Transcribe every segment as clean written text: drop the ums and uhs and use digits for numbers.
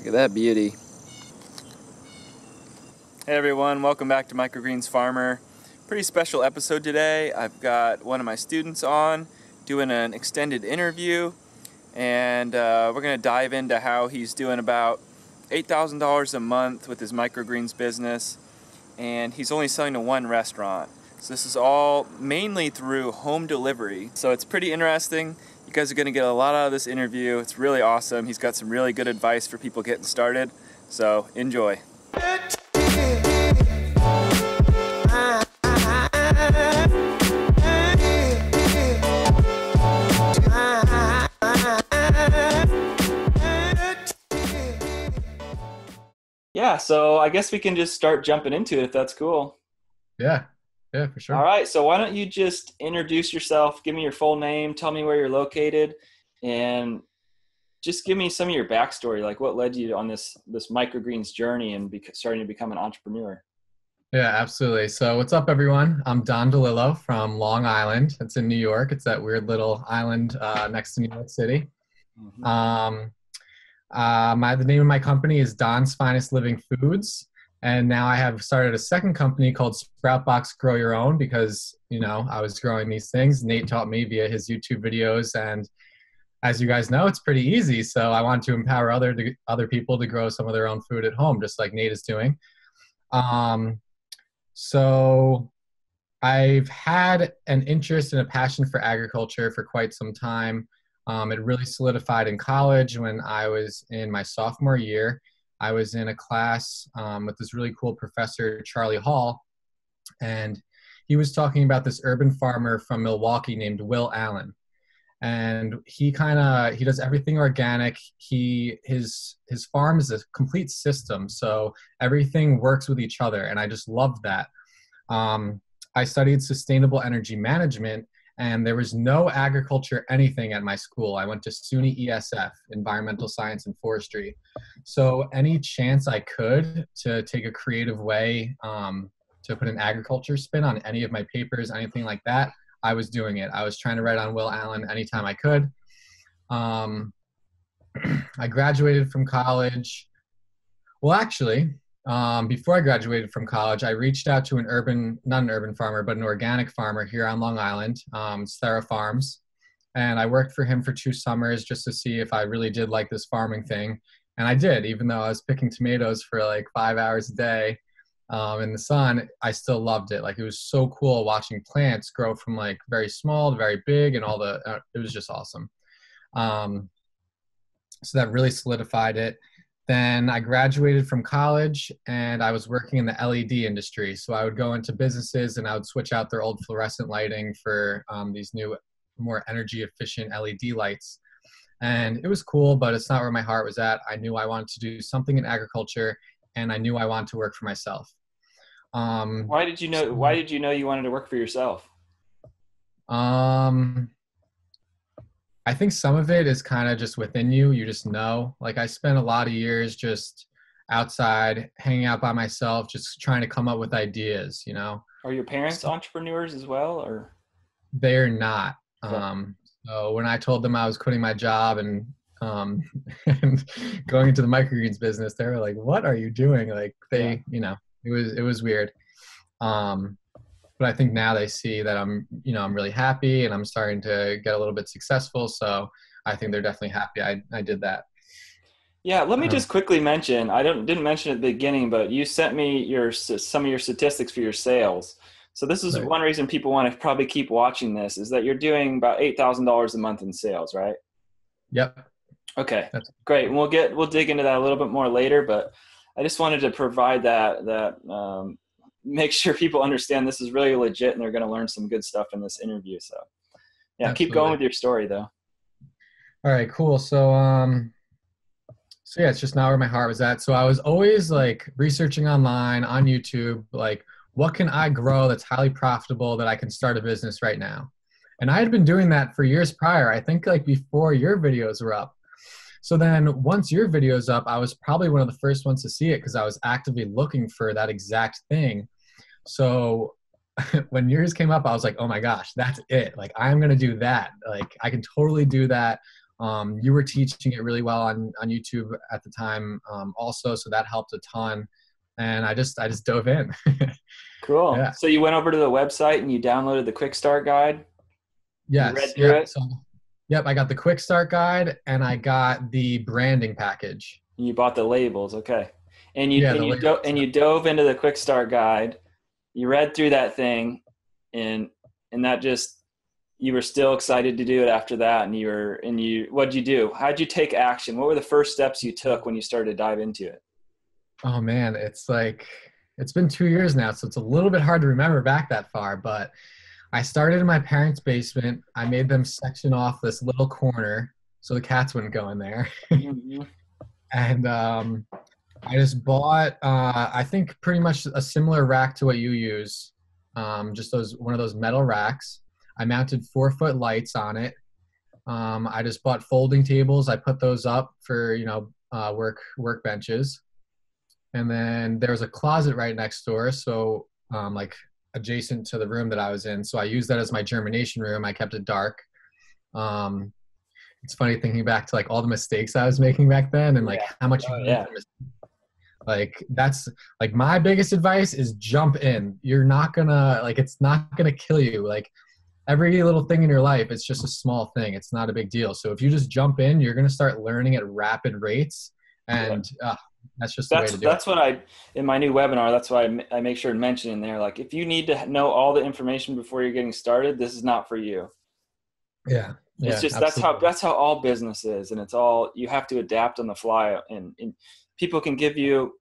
Look at that beauty. Hey everyone, welcome back to Microgreens Farmer. Pretty special episode today. I've got one of my students on doing an extended interview, and we're going to dive into how he's doing about $8,000 a month with his microgreens business, and he's only selling to one restaurant. So this is all mainly through home delivery. So it's pretty interesting. You guys are going to get a lot out of this interview. It's really awesome. He's got some really good advice for people getting started. So enjoy. Yeah, so I guess we can just start jumping into it if that's cool. Yeah, for sure. All right, so why don't you just introduce yourself, give me your full name, tell me where you're located, and just give me some of your backstory, like what led you on this microgreens journey and starting to become an entrepreneur. Yeah, absolutely. So what's up, everyone? I'm DiLillo from Long Island. It's in New York. It's that weird little island next to New York City. Mm-hmm. The name of my company is Don's Finest Living Foods. And now I have started a second company called SproutBox Grow Your Own because, I was growing these things. Nate taught me via his YouTube videos. And as you guys know, it's pretty easy. So I want to empower other people to grow some of their own food at home, just like Nate is doing. So I've had an interest and a passion for agriculture for quite some time. It really solidified in college when I was in my sophomore year. I was in a class with this really cool professor, Charlie Hall, and he was talking about this urban farmer from Milwaukee named Will Allen. And he does everything organic. His farm is a complete system, so everything works with each other, and I just loved that. I studied sustainable energy management, and there was no agriculture anything at my school. I went to SUNY ESF, Environmental Science and Forestry. So any chance I could to take a creative way to put an agriculture spin on any of my papers, anything like that, I was doing it. I was trying to write on Will Allen anytime I could. I graduated from college. Well, actually, before I graduated from college, I reached out to not an urban farmer, but an organic farmer here on Long Island, Sarah Farms. And I worked for him for 2 summers just to see if I really did like this farming thing. And I did, even though I was picking tomatoes for like 5 hours a day in the sun, I still loved it. Like, it was so cool watching plants grow from like very small to very big, and it was just awesome. So that really solidified it. Then I graduated from college and I was working in the LED industry. So I would go into businesses and I would switch out their old fluorescent lighting for these new, more energy efficient LED lights. And it was cool, but it's not where my heart was at. I knew I wanted to do something in agriculture, and I knew I wanted to work for myself. Why did you know you wanted to work for yourself? I think some of it is kind of just within you. You just know. Like, I spent a lot of years just outside, hanging out by myself, just trying to come up with ideas, Are your parents entrepreneurs as well, or? They're not. Okay. So when I told them I was quitting my job and and going into the microgreens business, they were like, "What are you doing?" Like, it was weird. But I think now they see that I'm really happy and I'm starting to get a little bit successful. So I think they're definitely happy I did that. Yeah, let me just quickly mention, I didn't mention at the beginning, but you sent me some of your statistics for your sales. So this is one reason people want to probably keep watching this, is that you're doing about $8,000 a month in sales, right? Yep. Okay, great. And we'll dig into that a little bit more later, but I just wanted to provide that make sure people understand this is really legit and they're going to learn some good stuff in this interview. So yeah, Absolutely. Keep going with your story though. All right, cool. So yeah, it's just not where my heart was at. So I was always like researching online on YouTube, like, what can I grow that's highly profitable that I can start a business right now? And I had been doing that for years prior. I think like before your videos were up. So then once your video's up, I was probably one of the first ones to see it because I was actively looking for that exact thing. So when yours came up, I was like, oh my gosh, that's it. Like, I'm going to do that. Like, I can totally do that. You were teaching it really well on YouTube at the time, also, so that helped a ton. And I just dove in. Cool. Yeah. So you went over to the website and you downloaded the quick start guide. You read Yes. through Yep. it. So, yep. I got the quick start guide and I got the branding package. And you bought the labels. Okay. And you Yeah, and the you labels. you dove into the quick start guide. You read through that thing, and that just, you were still excited to do it after that. What'd you do? How'd you take action? What were the first steps you took when you started to dive into it? Oh man, it's been 2 years now, so it's a little bit hard to remember back that far. But I started in my parents' basement. I made them section off this little corner so the cats wouldn't go in there. Mhm. And I just bought, I think pretty much a similar rack to what you use, just one of those metal racks. I mounted 4-foot lights on it. I just bought folding tables. I put those up for workbenches, and then there was a closet right next door, so like adjacent to the room that I was in. So I used that as my germination room. I kept it dark. Um, it's funny thinking back to like all the mistakes I was making back then, and like Yeah. how much you Oh, learn yeah. from mistakes. Like that's like my biggest advice is jump in. You're not gonna like it's not gonna kill you. Like every little thing in your life, it's just a small thing. It's not a big deal. So if you just jump in, you're gonna start learning at rapid rates, Yeah. and that's just the way to do it. That's what in my new webinar, that's why I make sure to mention in there, like, if you need to know all the information before you're getting started, this is not for you. Yeah, It's yeah, just, absolutely. that's how all business is. And it's all, you have to adapt on the fly, and people can give you,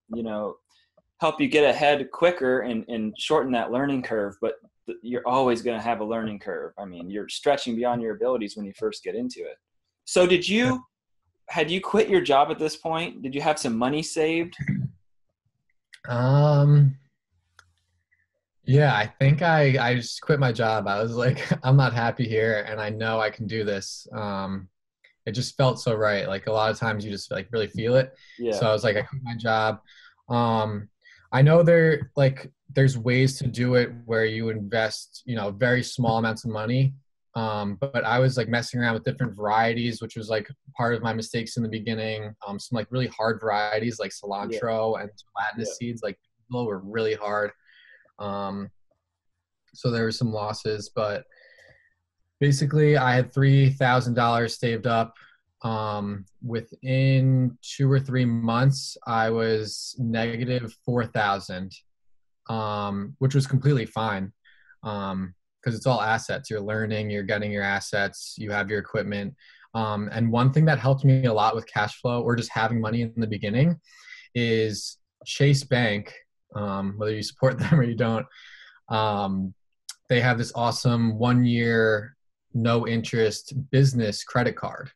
help you get ahead quicker and shorten that learning curve. But you're always going to have a learning curve. I mean, you're stretching beyond your abilities when you first get into it. So had you quit your job at this point? Did you have some money saved? Um, yeah, I think I just quit my job. I was like, I'm not happy here, and I know I can do this. It just felt so right. Like a lot of times you just like really feel it. Yeah. So I was like, I quit my job. Um, I know there's ways to do it where you invest, very small amounts of money. But I was like messing around with different varieties, which was like part of my mistakes in the beginning. Some like really hard varieties like Yeah. cilantro and gelatinous Yeah. seeds like were really hard. Um, so there were some losses, but basically I had $3,000 saved up. Within 2 or 3 months, I was negative 4,000, which was completely fine. Because it's all assets. You're learning, you're getting your assets, you have your equipment. And one thing that helped me a lot with cash flow or just having money in the beginning is Chase Bank, whether you support them or you don't. They have this awesome 1 year, no interest business credit card.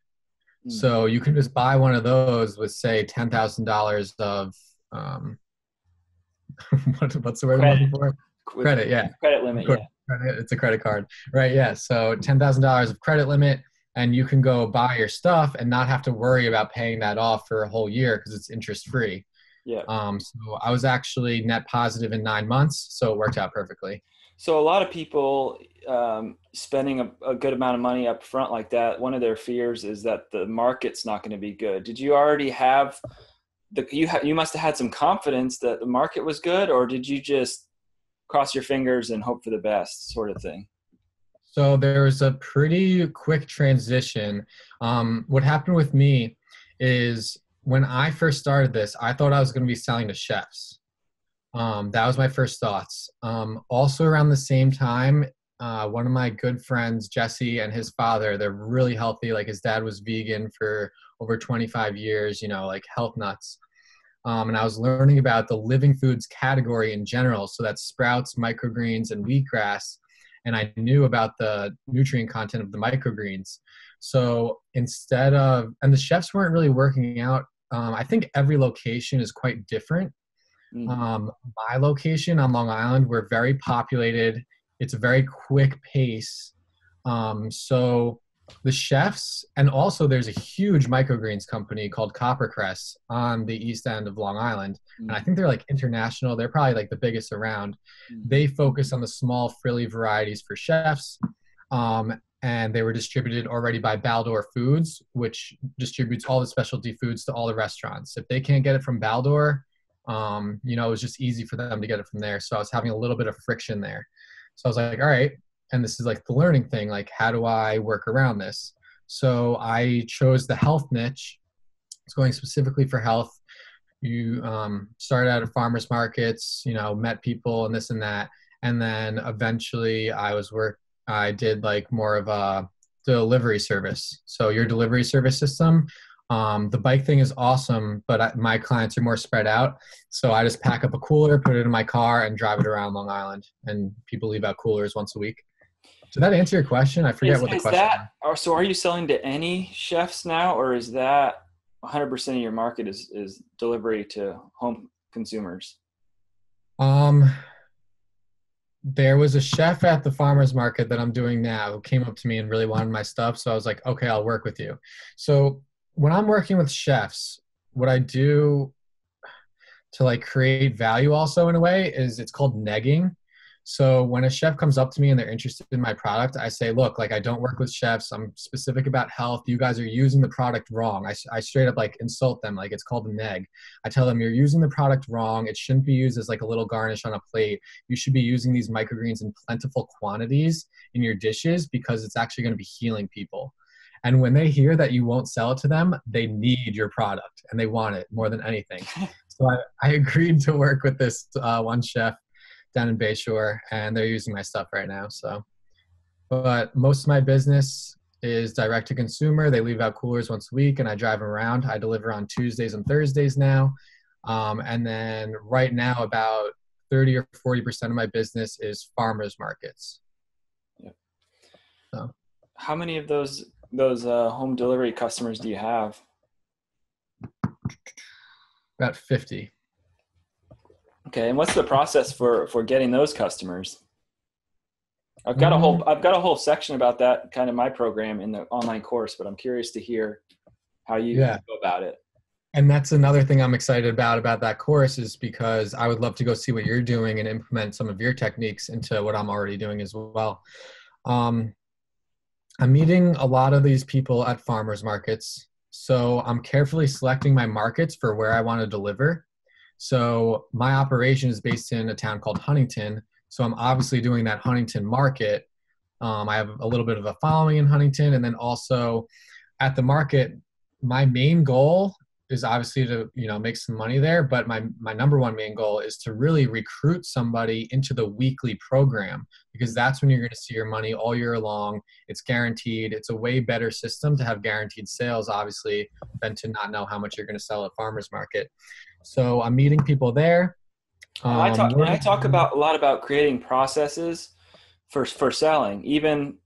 Mm-hmm. So you can just buy one of those with, say, $10,000 of what's the word I'm Credit. looking for? With Credit, yeah. credit limit. Yeah. Credit, it's a credit card, right? Yeah. So $10,000 of credit limit, and you can go buy your stuff and not have to worry about paying that off for a whole year because it's interest free. Yeah. So I was actually net positive in 9 months, so it worked out perfectly. So a lot of people, spending a good amount of money up front like that, one of their fears is that the market's not going to be good. Did you already have you must have had some confidence that the market was good, or did you just cross your fingers and hope for the best sort of thing? So there was a pretty quick transition. What happened with me is when I first started this, I thought I was going to be selling to chefs. That was my first thoughts. Also around the same time, one of my good friends, Jesse, and his father, they're really healthy. Like his dad was vegan for over 25 years, like health nuts. And I was learning about the living foods category in general. So that's sprouts, microgreens, and wheatgrass. And I knew about the nutrient content of the microgreens. So and the chefs weren't really working out. I think every location is quite different. Mm-hmm. My location on Long Island, we're very populated. It's a very quick pace. So the chefs, and also there's a huge microgreens company called Coppercrest on the east end of Long Island. Mm-hmm. And I think they're like international. They're probably like the biggest around. Mm-hmm. They focus on the small frilly varieties for chefs. and they were distributed already by Baldor Foods, which distributes all the specialty foods to all the restaurants. If they can't get it from Baldor, it was just easy for them to get it from there. So I was having a little bit of friction there. So I was like, all right, and this is like the learning thing, like how do I work around this? So I chose the health niche. It's going specifically for health. You started out at farmers markets, met people and this and that. And then eventually I did like more of a delivery service. So your delivery service system, the bike thing is awesome, but my clients are more spread out. So I just pack up a cooler, put it in my car and drive it around Long Island, and people leave out coolers once a week. Did that answer your question? I forget what the question was. So are you selling to any chefs now, or is that 100% of your market is delivery to home consumers? There was a chef at the farmer's market that I'm doing now who came up to me and really wanted my stuff. So I was like, okay, I'll work with you. So when I'm working with chefs, what I do to like create value also in a way is it's called negging. So when a chef comes up to me and they're interested in my product, I say, look, like I don't work with chefs. I'm specific about health. You guys are using the product wrong. I straight up like insult them. Like it's called a neg. I tell them you're using the product wrong. It shouldn't be used as like a little garnish on a plate. You should be using these microgreens in plentiful quantities in your dishes because it's actually going to be healing people. And when they hear that you won't sell it to them, they need your product and they want it more than anything. So I agreed to work with this one chef down in Bayshore, and they're using my stuff right now. So, but most of my business is direct to consumer. They leave out coolers once a week and I drive them around. I deliver on Tuesdays and Thursdays now. And then right now about 30 or 40% of my business is farmers markets. Yeah. So how many of those home delivery customers do you have? About 50. Okay, and what's the process for getting those customers? I've got a whole section about that kind of my program in the online course, but I'm curious to hear how you go about it. And that's another thing I'm excited about that course is because I would love to go see what you're doing and implement some of your techniques into what I'm already doing as well. I'm meeting a lot of these people at farmers markets. So I'm carefully selecting my markets for where I want to deliver. So my operation is based in a town called Huntington. So I'm obviously doing that Huntington market. I have a little bit of a following in Huntington. And then also at the market, my main goal is obviously to, make some money there. But my number one main goal is to really recruit somebody into the weekly program, because that's when you're going to see your money all year long. It's guaranteed. It's a way better system to have guaranteed sales, obviously, than to not know how much you're going to sell at farmers market. So I'm meeting people there. I talk about a lot about creating processes for selling, even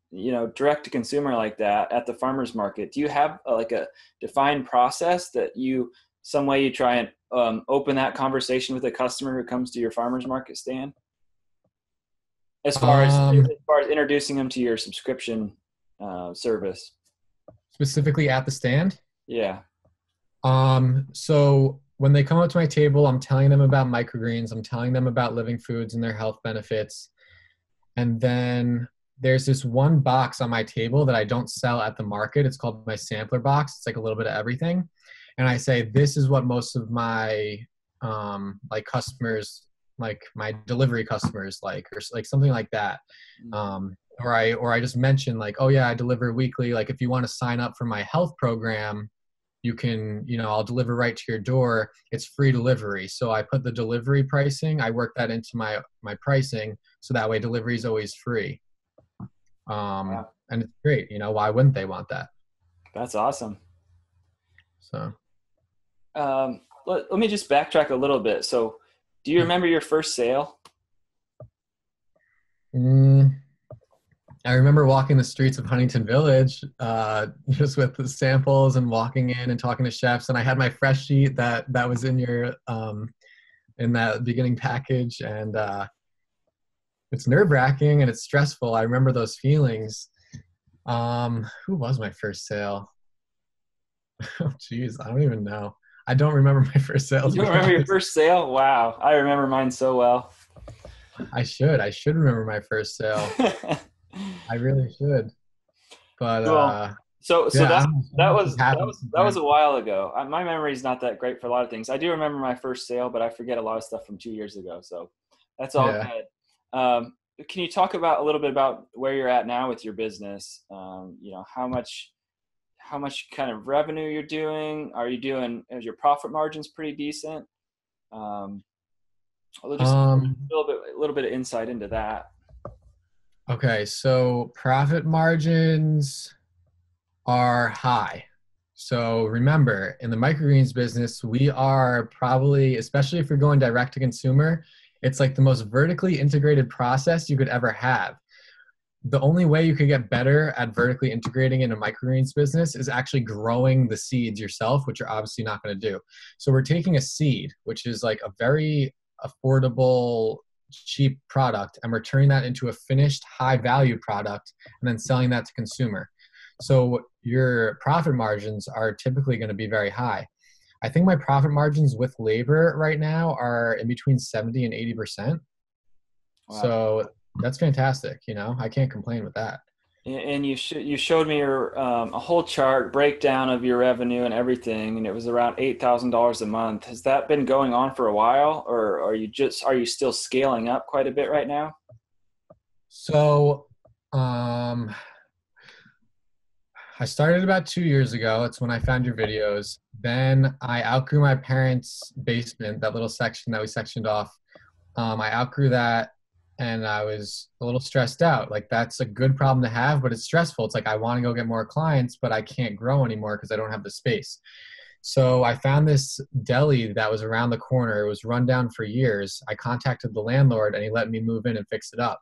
direct to consumer like that at the farmers market. Do you have like a defined process that some way you try and open that conversation with a customer who comes to your farmers market stand? As far as introducing them to your subscription service, specifically at the stand. Yeah. So when they come up to my table, I'm telling them about microgreens. I'm telling them about living foods and their health benefits. And then there's this one box on my table that I don't sell at the market. It's called my sampler box. It's like a little bit of everything. And I say, this is what most of my customers, like my delivery customers or like something like that. Or I just mention like, oh yeah, I deliver weekly. Like if you want to sign up for my health program, you can, I'll deliver right to your door. It's free delivery. So I put the delivery pricing, I work that into my pricing. So that way delivery is always free. Wow. And it's great. Why wouldn't they want that? That's awesome. So, let me just backtrack a little bit. So do you remember your first sale? I remember walking the streets of Huntington Village, just with the samples and walking in and talking to chefs. And I had my fresh sheet that was in your, in that beginning package. And it's nerve-wracking and it's stressful. I remember those feelings. Who was my first sale? Oh, geez, I don't even know. I don't remember my first sale. You don't remember your first sale? Wow. I remember mine so well. I should remember my first sale. I really should. But Cool. So yeah, I that don't know. So that much has was that happened was since that was then. a while ago. My memory's not that great for a lot of things. I do remember my first sale, but I forget a lot of stuff from 2 years ago. So that's all Yeah. good. Can you talk about a little bit about where you're at now with your business? How much kind of revenue you're doing? Are you doing? Is your profit margins pretty decent? Um, just Um, a little bit of insight into that. okay, so profit margins are high. So remember, in the microgreens business, we are probably, especially if you're going direct to consumer, it's like the most vertically integrated process you could ever have. The only way you could get better at vertically integrating in a microgreens business is actually growing the seeds yourself, which you're obviously not going to do. So we're taking a seed, which is like a very affordable, cheap product, and we're turning that into a finished high value product and then selling that to consumer. So your profit margins are typically going to be very high. I think my profit margins with labor right now are in between 70 and 80%. Wow. So that's fantastic. I can't complain with that. And you showed me your a whole chart breakdown of your revenue and everything, and it was around $8,000 a month. Has that been going on for a while, or are you still scaling up quite a bit right now? So, um, I started about 2 years ago. It's when I found your videos. Then I outgrew my parents' basement, that little section that we sectioned off. I outgrew that and I was a little stressed out. Like, that's a good problem to have, but it's stressful. It's like I want to go get more clients, but I can't grow anymore because I don't have the space. So I found this deli that was around the corner. It was run down for years. I contacted the landlord and he let me move in and fix it up.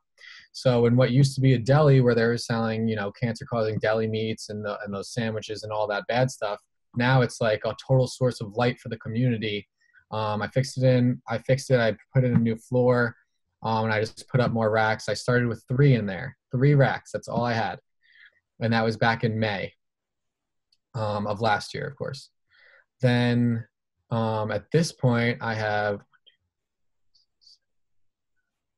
So in what used to be a deli where they were selling, cancer-causing deli meats and those sandwiches and all that bad stuff, now it's like a total source of light for the community. I fixed it in. I fixed it. I put in a new floor, and I just put up more racks. I started with three in there, three racks. That's all I had, and that was back in May of last year, of course. Then at this point, I have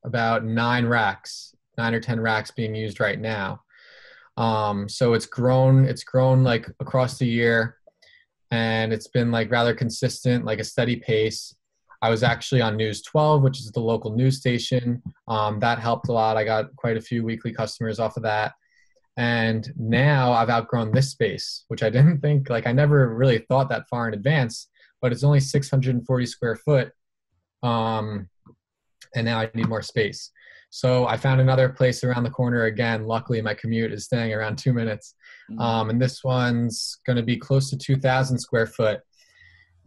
about 9 or 10 racks being used right now. So it's grown like across the year, and it's been like rather consistent, like a steady pace. I was actually on News 12, which is the local news station. That helped a lot. I got quite a few weekly customers off of that. And now I've outgrown this space, which I didn't think, like I never really thought that far in advance, but it's only 640 square foot. Um, and now I need more space. So I found another place around the corner again. Luckily, my commute is staying around 2 minutes. Mhm. And this one's going to be close to 2,000 square foot.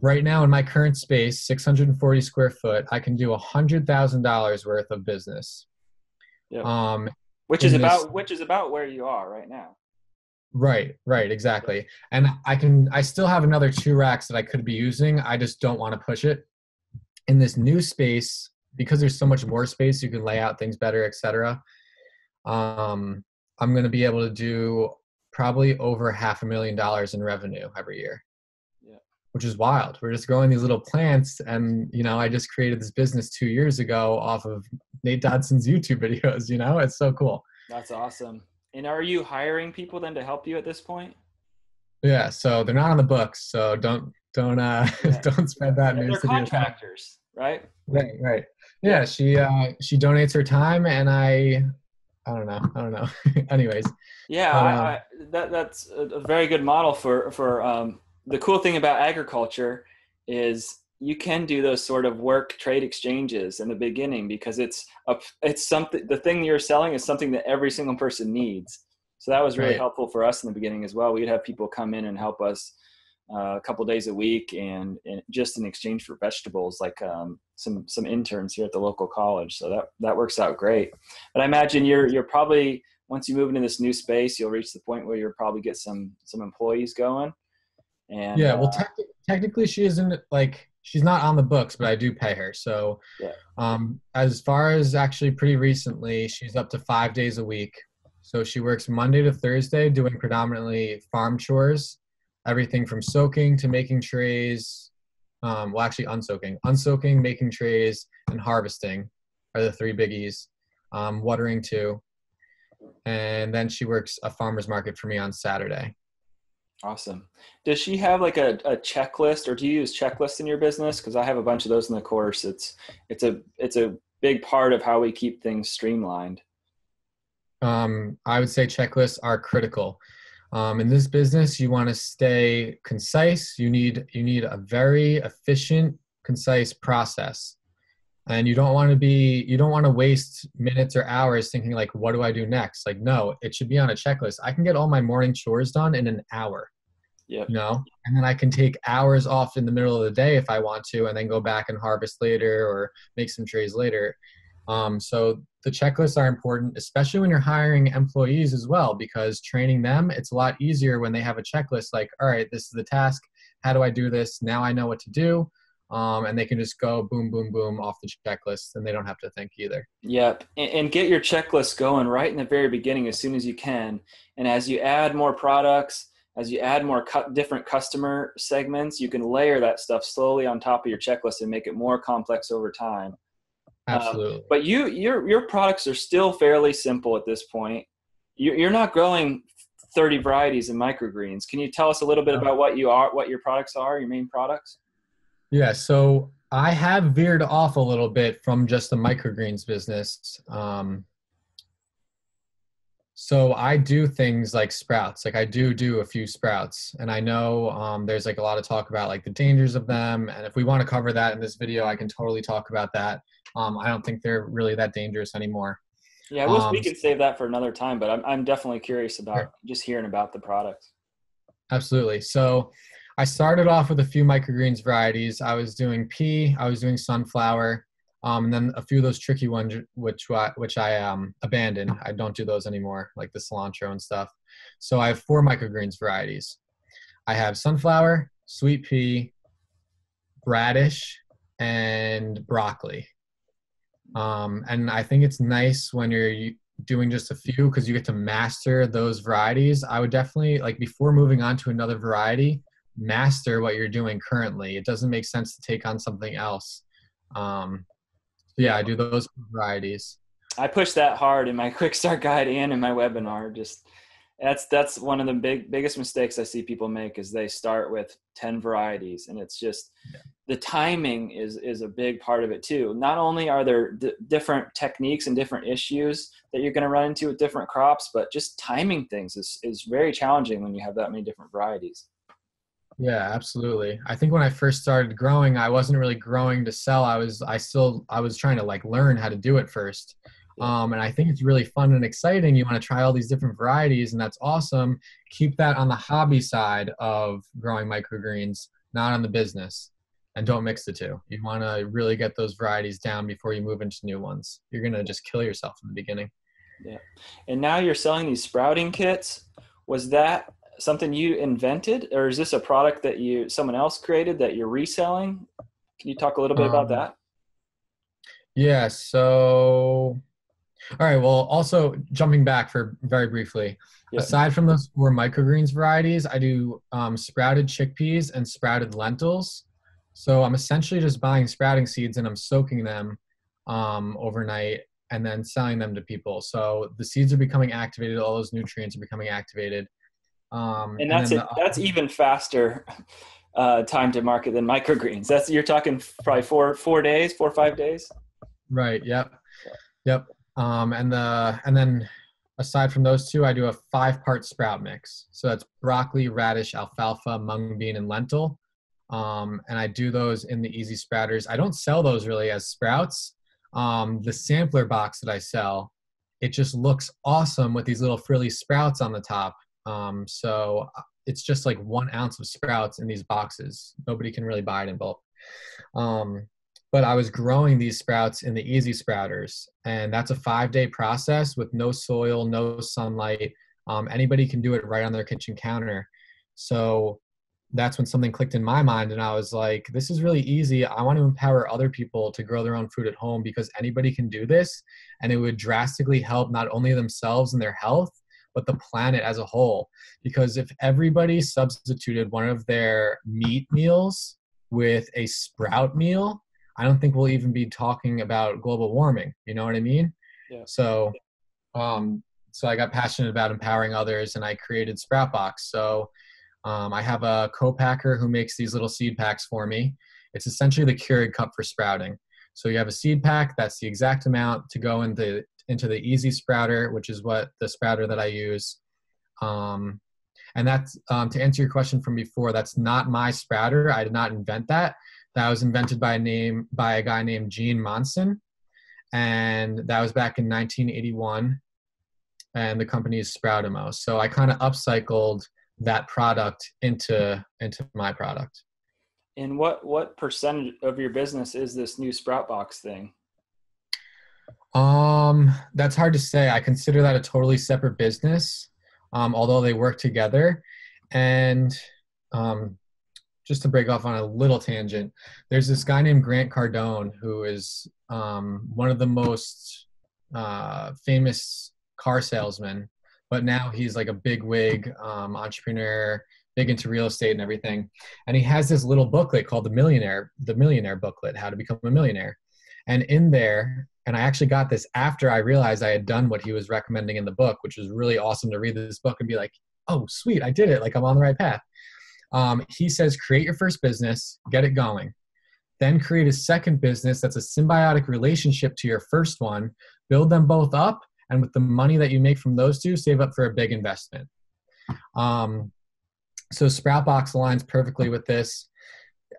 Right now in my current space, 640 square foot, I can do $100,000 worth of business. Yep. Um, Which is in this, about where you are right now. right, exactly. And I still have another 2 racks that I could be using. I just don't want to push it. In this new space, because there's so much more space, you can lay out things better, etc. I'm going to be able to do probably over $500,000 in revenue every year, Yeah. which is wild. We're just growing these little plants, and I just created this business 2 years ago off of Nate Dodson's YouTube videos. It's so cool. That's awesome. And are you hiring people then to help you at this point? Yeah, so they're not on the books, so don't Yeah. don't spread that They're news to the attention. contractors, right? Right. Yeah. Yeah, she donates her time, and I don't know. Anyways, Yeah, but that's a very good model for the cool thing about agriculture is you can do those sort of work trade exchanges in the beginning because it's something, the thing you're selling is something that every single person needs. So that was really right. helpful for us in the beginning as well. We'd have people come in and help us a couple days a week, and just in exchange for vegetables, like some interns here at the local college. So that works out great. But I imagine you're probably, once you move into this new space, you'll reach the point where you'll probably get some employees going. And Yeah, well, technically she isn't, like, she's not on the books, but I do pay her. So yeah, as far as actually pretty recently, she's up to 5 days a week. So she works Monday to Thursday doing predominantly farm chores, everything from soaking to making trays. Well, actually unsoaking, making trays, and harvesting are the three biggies. Watering too. and then she works a farmer's market for me on Saturday. Awesome. Does she have like a checklist, or do you use checklists in your business? Because I have a bunch of those in the course. It's a big part of how we keep things streamlined. I would say checklists are critical. In this business, you want to stay concise. You need a very efficient, concise process. And you don't want to waste minutes or hours thinking like, what do I do next? Like, no, it should be on a checklist. I can get all my morning chores done in an hour, Yep. And then I can take hours off in the middle of the day if I want to, and then go back and harvest later or make some trays later. So the checklists are important, especially when you're hiring employees as well, because training them, it's a lot easier when they have a checklist like, all right, this is the task. How do I do this? Now I know what to do. And they can just go boom, boom, boom off the checklist, and they don't have to think either. Yep. And get your checklist going right in the very beginning as soon as you can. And as you add more products, as you add more different customer segments, you can layer that stuff slowly on top of your checklist and make it more complex over time. Absolutely. But your products are still fairly simple at this point. You're not growing 30 varieties of microgreens. Can you tell us a little bit about what your products are, your main products? Yeah, so I have veered off a little bit from just the microgreens business. So I do things like sprouts. Like I do a few sprouts, and I know there's like a lot of talk about like the dangers of them. And if we want to cover that in this video, I can totally talk about that. I don't think they're really that dangerous anymore. Yeah, we can save that for another time, but I'm definitely curious about just hearing about the products. Absolutely. So I started off with a few microgreens varieties. I was doing pea, I was doing sunflower, and then a few of those tricky ones, which I abandoned. I don't do those anymore, like the cilantro and stuff. So I have 4 microgreens varieties. I have sunflower, sweet pea, radish, and broccoli. And I think it's nice when you're doing just a few because you get to master those varieties. I would definitely, like before moving on to another variety, master what you're doing currently. It doesn't make sense to take on something else. Yeah, I do those varieties. I push that hard in my quick start guide and in my webinar. Just that's one of the biggest mistakes I see people make is they start with 10 varieties, and it's just the timing is a big part of it too. Not only are there different techniques and different issues that you're going to run into with different crops, but just timing things is very challenging when you have that many different varieties. Yeah, absolutely. I think when I first started growing, I wasn't really growing to sell. I was trying to like learn how to do it first. And I think it's really fun and exciting. You want to try all these different varieties, and that's awesome. Keep that on the hobby side of growing microgreens, not on the business. And don't mix the two. You want to really get those varieties down before you move into new ones. You're going to just kill yourself in the beginning. Yeah. And now you're selling these sprouting kits. Was that something you invented, or is this a product that someone else created that you're reselling? Can you talk a little bit about that? Yeah. So, all right. Well, also jumping back for very briefly, aside from those 4 microgreens varieties, I do sprouted chickpeas and sprouted lentils. So I'm essentially just buying sprouting seeds and I'm soaking them overnight and then selling them to people. So the seeds are becoming activated. All those nutrients are becoming activated. And that's even faster time to market than microgreens. You're talking probably 4 days, 4 or 5 days. Right. Yep. And then aside from those 2, I do a 5-part sprout mix. So that's broccoli, radish, alfalfa, mung bean, and lentil. And I do those in the easy sprouters. I don't sell those really as sprouts. The sampler box that I sell, it just looks awesome with these little frilly sprouts on the top. So it's just like 1 ounce of sprouts in these boxes. Nobody can really buy it in bulk. But I was growing these sprouts in the easy sprouters, and that's a 5-day process with no soil, no sunlight. Anybody can do it right on their kitchen counter. So that's when something clicked in my mind, and I was like, this is really easy. I want to empower other people to grow their own food at home because anybody can do this, and it would drastically help not only themselves and their health, but the planet as a whole. Because if everybody substituted one of their meat meals with a sprout meal, I don't think we'll even be talking about global warming. You know what I mean? Yeah. So so I got passionate about empowering others, and I created SproutBox. So I have a co-packer who makes these little seed packs for me. It's essentially the Keurig cup for sprouting. So you have a seed pack, that's the exact amount to go into the Easy Sprouter, which is what the sprouter that I use. And that's, to answer your question from before, that's not my sprouter. I did not invent that. That was invented by a guy named Gene Monson. And that was back in 1981. And the company is Sproutimo. So I kind of upcycled that product into my product. And what percentage of your business is this new SproutBox thing? That's hard to say. I consider that a totally separate business, although they work together. And just to break off on a little tangent, there's this guy named Grant Cardone who is one of the most famous car salesmen, but now he's like a big wig entrepreneur, big into real estate and everything. And he has this little booklet called the Millionaire Booklet, How to Become a Millionaire. And in there, and I actually got this after I realized I had done what he was recommending in the book, which was really awesome to read this book and be like, oh, sweet, I did it. Like I'm on the right path. He says, create your first business, get it going. Then create a second business that's a symbiotic relationship to your first one, build them both up, and with the money that you make from those two, save up for a big investment. So SproutBox aligns perfectly with this.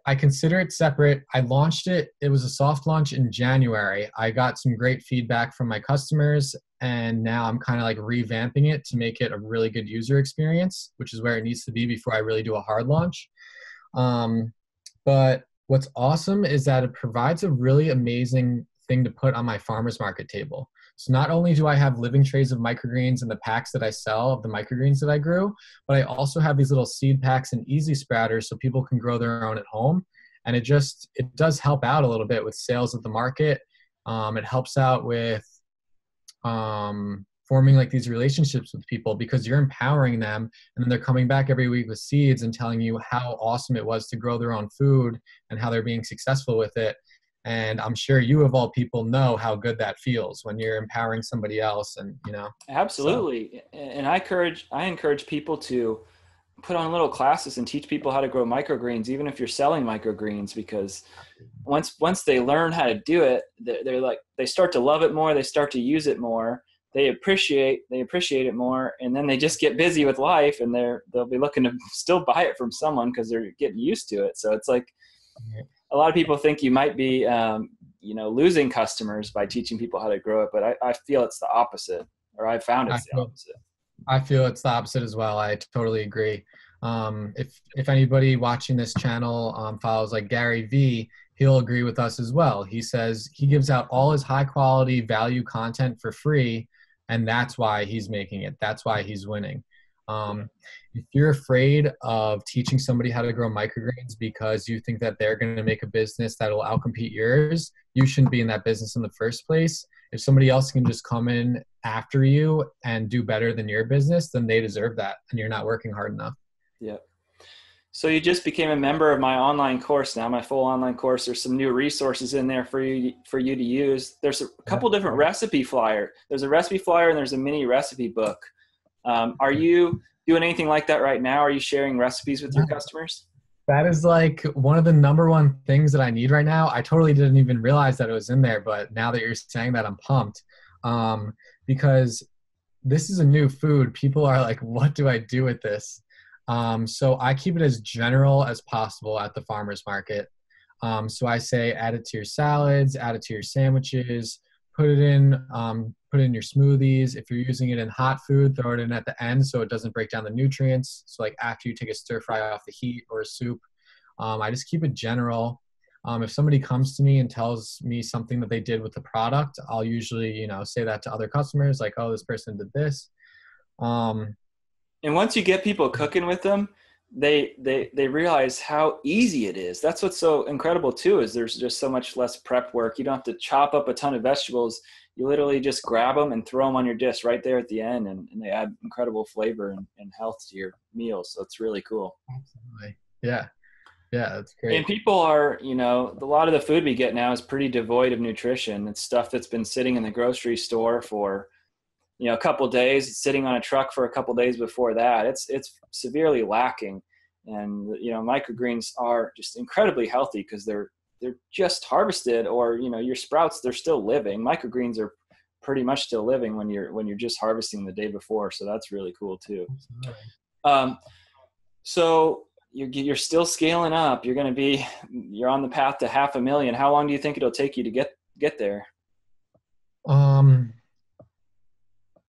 I consider it separate. I launched it. It was a soft launch in January. I got some great feedback from my customers, and now I'm kind of like revamping it to make it a really good user experience, which is where it needs to be before I really do a hard launch. But what's awesome is that it provides a really amazing thing to put on my farmer's market table. So not only do I have living trays of microgreens in the packs that I sell of the microgreens that I grew, but I also have these little seed packs and easy sprouters so people can grow their own at home. And it does help out a little bit with sales at the market. It helps out with forming like these relationships with people because you're empowering them, and then they're coming back every week with seeds and telling you how awesome it was to grow their own food and how they're being successful with it. And I'm sure you of all people know how good that feels when you're empowering somebody else, and Absolutely. So. And I encourage people to put on little classes and teach people how to grow microgreens, even if you're selling microgreens, because once they learn how to do it, they start to love it more. They start to use it more. They appreciate it more, and then they just get busy with life, and they'll be looking to still buy it from someone because they're getting used to it. So it's like, a lot of people think you might be, losing customers by teaching people how to grow it, but I feel it's the opposite, or I've found it's the opposite. I feel it's the opposite as well. I totally agree. If anybody watching this channel follows like Gary V, he'll agree with us as well. He says he gives out all his high quality value content for free, and that's why he's making it. That's why he's winning. If you're afraid of teaching somebody how to grow microgreens because you think that they're going to make a business that will outcompete yours, you shouldn't be in that business in the first place. If somebody else can just come in after you and do better than your business, then they deserve that, and you're not working hard enough. Yeah. So you just became a member of my online course now, my full online course. There's some new resources in there for you to use. There's a couple different recipe flyer. There's a recipe flyer and there's a mini recipe book. Are you doing anything like that right now? Are you sharing recipes with your customers? That is like one of the number one things that I need right now. I totally didn't even realize that it was in there, but now that you're saying that, I'm pumped because this is a new food. People are like, what do I do with this? So I keep it as general as possible at the farmer's market. So I say add it to your salads, add it to your sandwiches, put it in your smoothies. If you're using it in hot food, throw it in at the end so it doesn't break down the nutrients. So like after you take a stir fry off the heat or a soup, I just keep it general. If somebody comes to me and tells me something that they did with the product, I'll usually, say that to other customers, like, oh, this person did this. And once you get people cooking with them, they realize how easy it is. That's what's so incredible too, is there's just so much less prep work. You don't have to chop up a ton of vegetables. You literally just grab them and throw them on your dish right there at the end, and they add incredible flavor and health to your meals. So it's really cool. Absolutely. Yeah. Yeah, that's great. And people are, a lot of the food we get now is pretty devoid of nutrition. It's stuff that's been sitting in the grocery store for, a couple days, sitting on a truck for a couple days before that, it's severely lacking. And microgreens are just incredibly healthy because they're just harvested, or your sprouts, they're still living. Microgreens are pretty much still living when you're just harvesting the day before, so that's really cool too. So you're still scaling up. You're on the path to 500,000. How long do you think it'll take you to get there?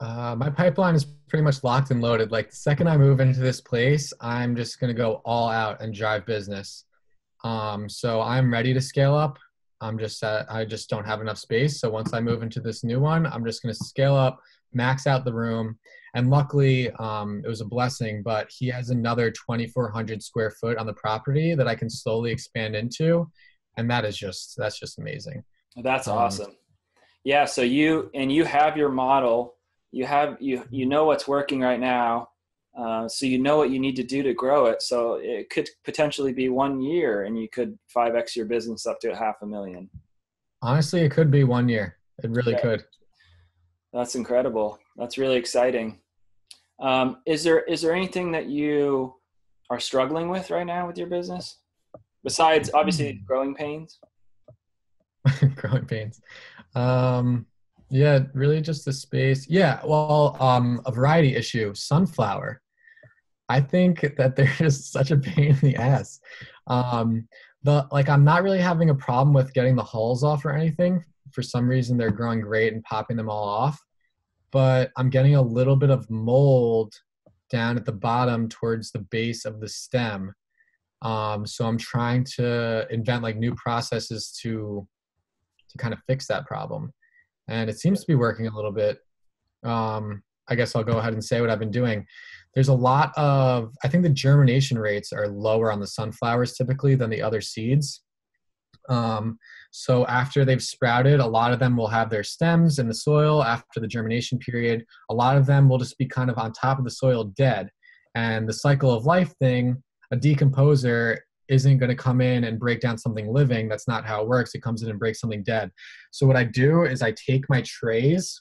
My pipeline is pretty much locked and loaded. Like the second I move into this place, I'm just going to go all out and drive business. So I'm ready to scale up. I just don't have enough space. So once I move into this new one, I'm just going to scale up, max out the room. And luckily, it was a blessing, but he has another 2,400 square foot on the property that I can slowly expand into. And that's just amazing. That's awesome. Yeah. So you have your model, you know what's working right now. So you know what you need to do to grow it. So it could potentially be 1 year and you could 5x your business up to 500,000. Honestly, it could be 1 year. It really could. That's incredible. That's really exciting. Is there anything that you are struggling with right now with your business besides obviously growing pains? Growing pains. Yeah, really just the space. Yeah, well, a variety issue, sunflower. I think that they're just such a pain in the ass. I'm not really having a problem with getting the hulls off or anything. For some reason, they're growing great and popping them all off. But I'm getting a little bit of mold down at the bottom towards the base of the stem. So I'm trying to invent like new processes to kind of fix that problem. And it seems to be working a little bit. I guess I'll go ahead and say what I've been doing. There's I think the germination rates are lower on the sunflowers typically than the other seeds. So after they've sprouted, a lot of them will have their stems in the soil after the germination period. A lot of them will just be kind of on top of the soil dead. And the cycle of life thing, a decomposer isn't going to come in and break down something living. That's not how it works. It comes in and breaks something dead. So what I do is I take my trays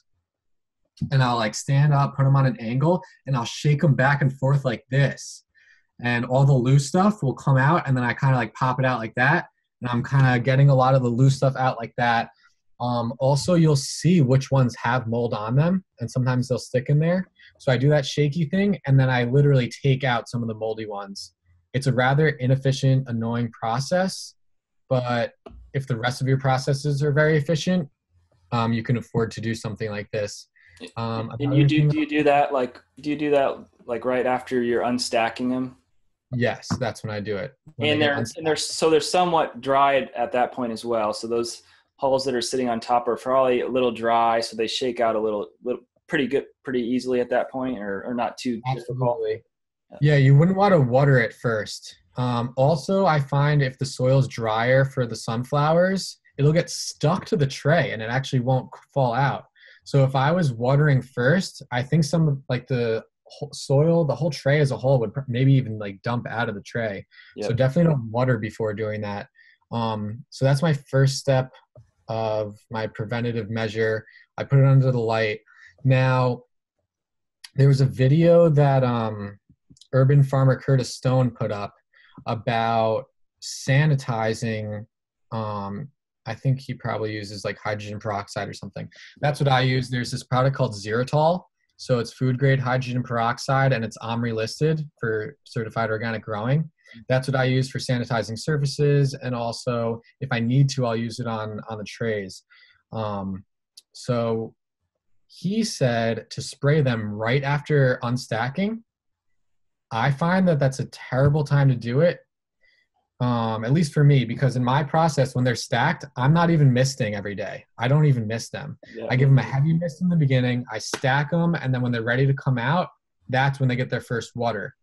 and I'll like stand up, put them on an angle, and I'll shake them back and forth like this. And all the loose stuff will come out, and then I kind of like pop it out like that. And I'm kind of getting a lot of the loose stuff out like that. Also, you'll see which ones have mold on them, and sometimes they'll stick in there. So I do that shaky thing, and then I literally take out some of the moldy ones. It's a rather inefficient, annoying process, but if the rest of your processes are very efficient, you can afford to do something like this. And do you do that like right after you're unstacking them? Yes, that's when I do it. And they're somewhat dried at that point as well. So those hulls that are sitting on top are probably a little dry, so they shake out a little pretty easily at that point, or not too difficult. Yeah, you wouldn't want to water it first. Also, I find if the soil's drier for the sunflowers, it'll get stuck to the tray and it actually won't fall out. So if I was watering first, I think some like the soil, the whole tray as a whole would maybe even like dump out of the tray. Yep. So definitely don't water before doing that. So that's my first step of my preventative measure. I put it under the light. Now, there was a video that urban farmer Curtis Stone put up about sanitizing. I think he probably uses like hydrogen peroxide or something. That's what I use. There's this product called Xeritol. So it's food grade hydrogen peroxide, and it's OMRI listed for certified organic growing. That's what I use for sanitizing surfaces. And also if I need to, I'll use it on the trays. So he said to spray them right after unstacking. I find that that's a terrible time to do it. At least for me, because in my process, when they're stacked, I'm not even misting every day. I don't even mist them. Yeah. I give them a heavy mist in the beginning. I stack them, and then when they're ready to come out, that's when they get their first water.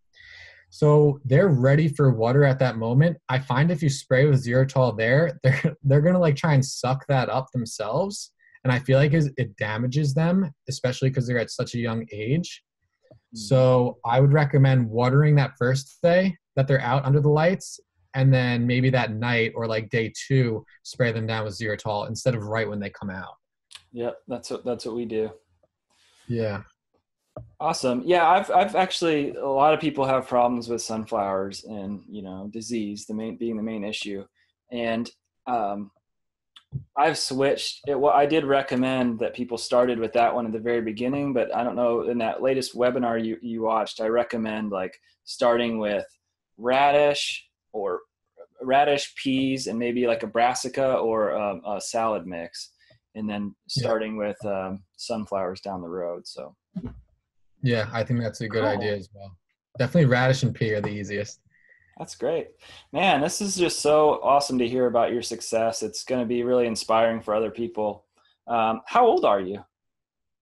So they're ready for water at that moment. I find if you spray with Xeritol there, they're gonna like try and suck that up themselves, and I feel like it damages them, especially because they're at such a young age. So I would recommend watering that first day that they're out under the lights, and then maybe that night or like day 2, spray them down with Xeritol instead of right when they come out. Yep, that's what we do. Yeah. Awesome. Yeah, I've actually, a lot of people have problems with sunflowers and, disease, being the main issue. And um, I've switched it. Well, I did recommend that people started with that one at the very beginning, but I don't know, in that latest webinar you watched, I recommend like starting with radish or radish, peas, and maybe like a brassica or a salad mix, and then Yeah. starting with sunflowers down the road. So Yeah, I think that's a good idea cool. as well. Definitely radish and pea are the easiest. That's great. Man, this is just so awesome to hear about your success. It's going to be really inspiring for other people. How old are you?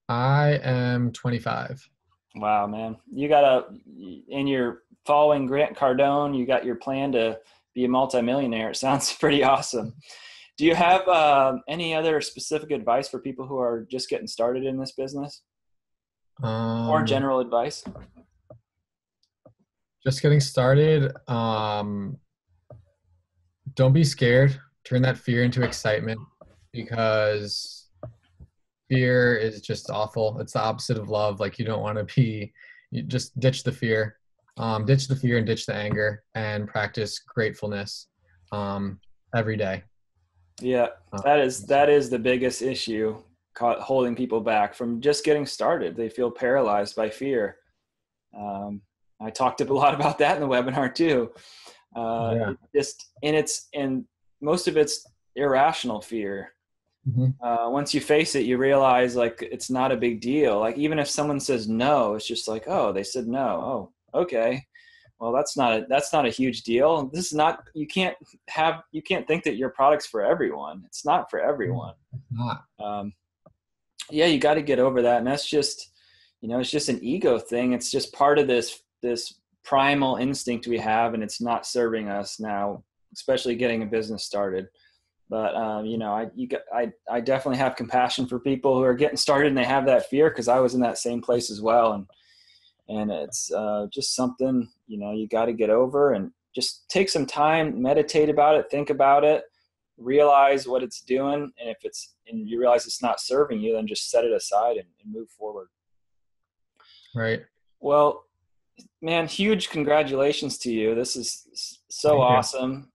I am 25. Wow, man. In your following Grant Cardone, you got your plan to be a multimillionaire. It sounds pretty awesome. Do you have any other specific advice for people who are just getting started in this business, or Um, general advice? just getting started. Don't be scared. Turn that fear into excitement because fear is just awful. It's the opposite of love. Like you don't want to be, you just ditch the fear. Ditch the fear and ditch the anger and practice gratefulness every day. Yeah, Um, that is the biggest issue holding people back from just getting started. They feel paralyzed by fear. Um, I talked a lot about that in the webinar too. yeah. It just and most of it's irrational fear. Mhm. Once you face it, you realize like it's not a big deal. Like even if someone says no, it's just like, oh, they said no. Oh, okay. Well, that's not a huge deal. This is not, you can't think that your product's for everyone. It's not for No, everyone. it's not. Um, yeah, you got to get over that. And that's just, it's just an ego thing. It's just part of this primal instinct we have, and it's not serving us now, especially getting a business started. But I definitely have compassion for people who are getting started and they have that fear, because I was in that same place as well. And it's just something, you got to get over, and just take some time, meditate about it, think about it, realize what it's doing. And and you realize it's not serving you, then just set it aside and move forward. Right. Well, man, huge congratulations to you. This is so Thank you. awesome.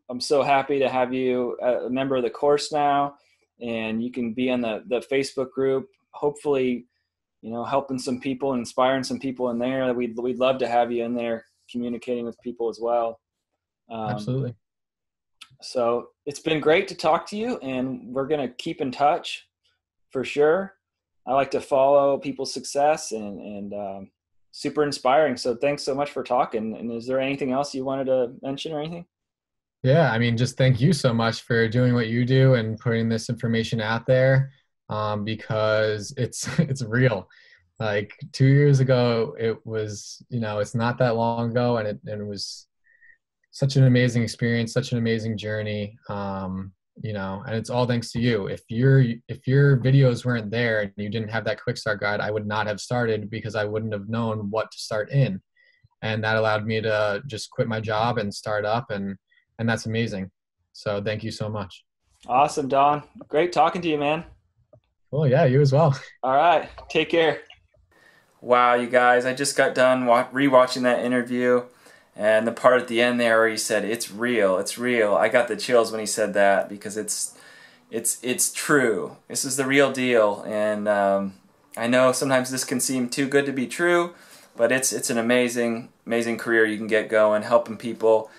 I'm so happy to have you a member of the course now, and you can be in the Facebook group. Hopefully, helping some people and inspiring some people in there. We'd love to have you in there communicating with people as well. Um, Absolutely. so it's been great to talk to you, and we're going to keep in touch for sure. I like to follow people's success, and super inspiring. So thanks so much for talking. And is there anything else you wanted to mention or anything? Yeah, I mean, just thank you so much for doing what you do and putting this information out there, because it's it's real. Like 2 years ago, it was, it's not that long ago, and it was such an amazing experience, such an amazing journey. And it's all thanks to you. If your videos weren't there and you didn't have that quick start guide, I would not have started because I wouldn't have known what to start in. And that allowed me to just quit my job and start up, and that's amazing. So thank you so much. Awesome, Don. Great talking to you, man. Well, yeah, you as well. All right. Take care. Wow, you guys, I just got done rewatching that interview, and the part at the end there where he said, "It's real, it's real." I got the chills when he said that, because it's true. This is the real deal, and I know sometimes this can seem too good to be true, but it's an amazing career you can get going, helping people,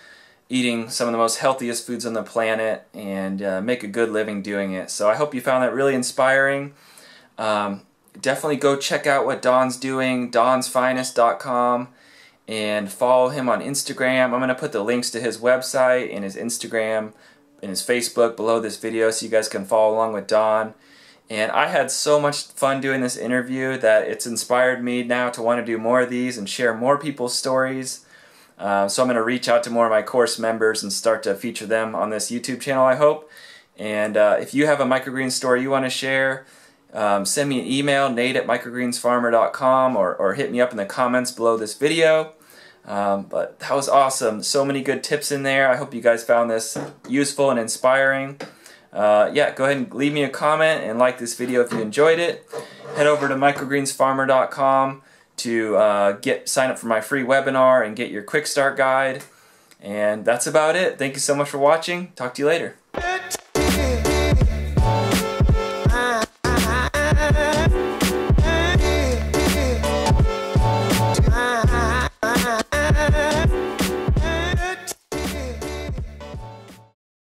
eating some of the most healthiest foods on the planet, and make a good living doing it. So I hope you found that really inspiring. Definitely go check out what Don's doing, donsfinest.com, and follow him on Instagram. I'm going to put the links to his website and his Instagram and his Facebook below this video so you guys can follow along with Don. And I had so much fun doing this interview that it's inspired me now to want to do more of these and share more people's stories. So I'm going to reach out to more of my course members and start to feature them on this YouTube channel, I hope. And if you have a microgreen story you want to share, send me an email, nate@microgreensfarmer.com, or hit me up in the comments below this video. But that was awesome. So many good tips in there. I hope you guys found this useful and inspiring. Yeah, go ahead and leave me a comment and like this video if you enjoyed it. Head over to microgreensfarmer.com to sign up for my free webinar and get your quick start guide. And that's about it. Thank you so much for watching. Talk to you later.